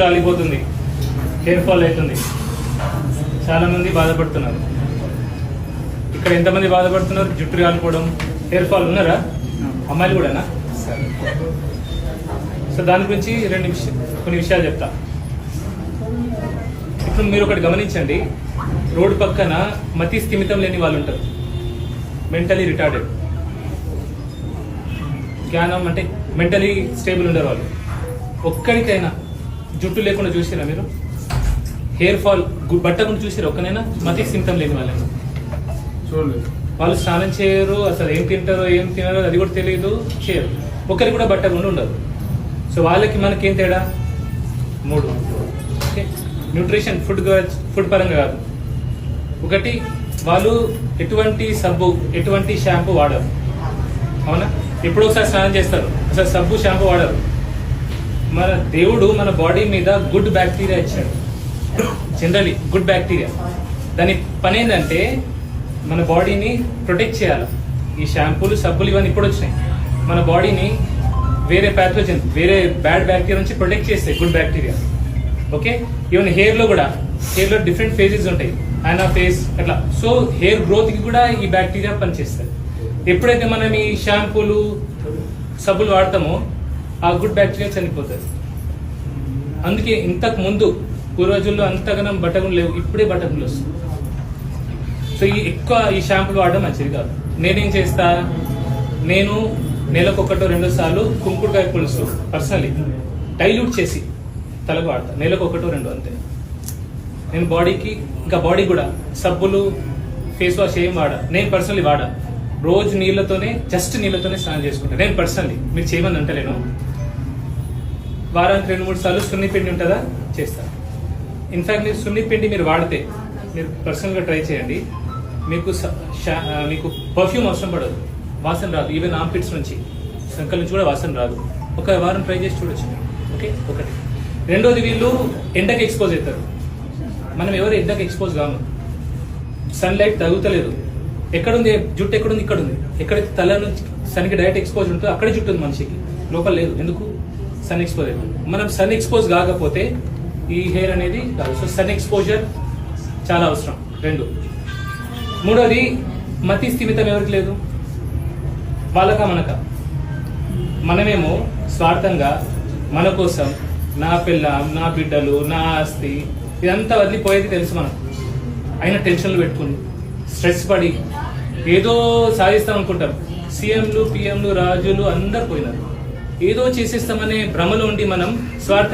రాలిపోతుంది, hair fall అవుతుంది, చాలా మంది బాధపడుతున్నారు. ఇక్కడ ఎంతమంది బాధపడుతున్నారు? జుట్టు రాలిపోవడం, హెయిర్ ఫాల్ ఉన్నారా? అమ్మాయిలు కూడానా? సో దాని గురించి కొన్ని విషయాలు చెప్తా. ఇప్పుడు మీరు ఒకటి గమనించండి, రోడ్డు పక్కన మతి స్థిమితం లేని వాళ్ళు ఉంటారు, మెంటలీ రిటార్డెడ్, జ్ఞానం అంటే మెంటలీ స్టేబుల్ ఉండరు వాళ్ళు. ఒక్కడికైనా జుట్టు లేకుండా చూసిరా మీరు? హెయిర్ ఫాల్ బట్టకుండా చూసిరా ఒక్కనైనా? మతి స్థిమితం లేని వాళ్ళని చూడలేదు. వాళ్ళు స్నానం చేయరు, అసలు ఏం తింటారో ఏం తినారో అది కూడా తెలియదు, చేయరు. ఒకరికి కూడా బట్టకుండా ఉండదు. సో వాళ్ళకి మనకేం తేడా? 3. ఓకే, న్యూట్రిషన్ ఫుడ్ పరంగా కాదు. ఒకటి, వాళ్ళు ఎటువంటి సబ్బు ఎటువంటి షాంపూ వాడరు, అవునా? ఎప్పుడో ఒకసారి స్నానం చేస్తారు, అసలు సబ్బు షాంపూ వాడరు. మన దేవుడు మన బాడీ మీద గుడ్ బ్యాక్టీరియా ఇచ్చాడు, జనరలీ గుడ్ బ్యాక్టీరియా. దాని పని ఏంటంటే మన బాడీని ప్రొటెక్ట్ చేయాలి. ఈ షాంపూలు సబ్బులు ఇవన్నీ ఇప్పుడు వచ్చినాయి, మన బాడీని వేరే ప్యాథోజన్ వేరే బ్యాడ్ బ్యాక్టీరియా నుంచి ప్రొటెక్ట్ చేస్తాయి గుడ్ బ్యాక్టీరియా. ఓకే, ఈవెన్ హెయిర్లో కూడా, హెయిర్లో డిఫరెంట్ ఫేజెస్ ఉంటాయి, యానా ఫేజ్ అట్లా. సో హెయిర్ గ్రోత్కి కూడా ఈ బ్యాక్టీరియా పనిచేస్తుంది. ఎప్పుడైతే మనం ఈ షాంపూలు సబ్బులు వాడతామో ఆ గుడ్ బ్యాక్టీరియా చనిపోతుంది. అందుకే ఇంతకు ముందు పూర్వజుల్లో అంతగానం బట్టగులు లేవు, ఇప్పుడే బట్టగులు వస్తుంది. సో ఎక్కువ ఈ షాంపూలు వాడడం మంచిది కాదు. నేనేం చేస్తా, నేను నెలకు 1-2 సార్లు కుంకుడుకాయ పులుసు పర్సనలీ డైల్యూట్ చేసి తలకు వాడతా, నెలకు 1-2 అంతే. నేను బాడీకి, ఇంకా బాడీ కూడా సబ్బులు ఫేస్ వాష్ ఏం వాడా, నేను పర్సనలీ వాడా. రోజు జస్ట్ నీళ్ళతోనే స్నానం చేసుకుంటా నేను పర్సనలీ. మీరు చేయమని అంటలేను. వారానికి 2-3 సార్లు సున్నిపిండి ఉంటుందా, చేస్తా. ఇన్ఫాక్ట్ మీరు సున్నిపిండి మీరు వాడితే, మీరు పర్సనల్గా ట్రై చేయండి, మీకు పర్ఫ్యూమ్ అవసరం పడదు, వాసన రాదు. ఈవెన్ ఆంపిట్స్ నుంచి, సంకల్ నుంచి కూడా వాసన రాదు. ఒక వారం ట్రై చేసి చూడొచ్చు మీరు. ఓకే, ఒకటి. రెండోది, వీళ్ళు ఎండకి ఎక్స్పోజ్ అవుతారు. మనం ఎవరు ఎండకి ఎక్స్పోజ్ కాము, సన్లైట్ తగులుతలేదు. ఎక్కడుంది జుట్టు? ఎక్కడుంది? ఇక్కడ ఉంది. ఎక్కడైతే తల నుంచి సన్కి డైరెక్ట్ ఎక్స్పోజ్ ఉంటుందో అక్కడే జుట్టు ఉంది మనిషికి, లోపల లేదు. ఎందుకు? సన్ ఎక్స్పోజ్ అవుతుంది. మనం సన్ ఎక్స్పోజ్ కాకపోతే ఈ హెయిర్ అనేది కాదు. సో సన్ ఎక్స్పోజర్ చాలా అవసరం. 2. మూడోది, మతి స్థిమితం ఎవరికి లేదు? వాళ్ళకా మనక? మనమేమో స్వార్థంగా మన కోసం, నా పిల్లం, నా బిడ్డలు, నా ఆస్తి ఇదంతా వదిలిపోయేది తెలుసు మనం. అయినా టెన్షన్లు పెట్టుకుని స్ట్రెస్ పడి ఏదో సాధిస్తాం అనుకుంటాం. సీఎంలు, పిఎంలు, రాజులు అందరు పోయినారు. ఏదో చేసేస్తామనే భ్రమలో ఉండి మనం స్వార్థ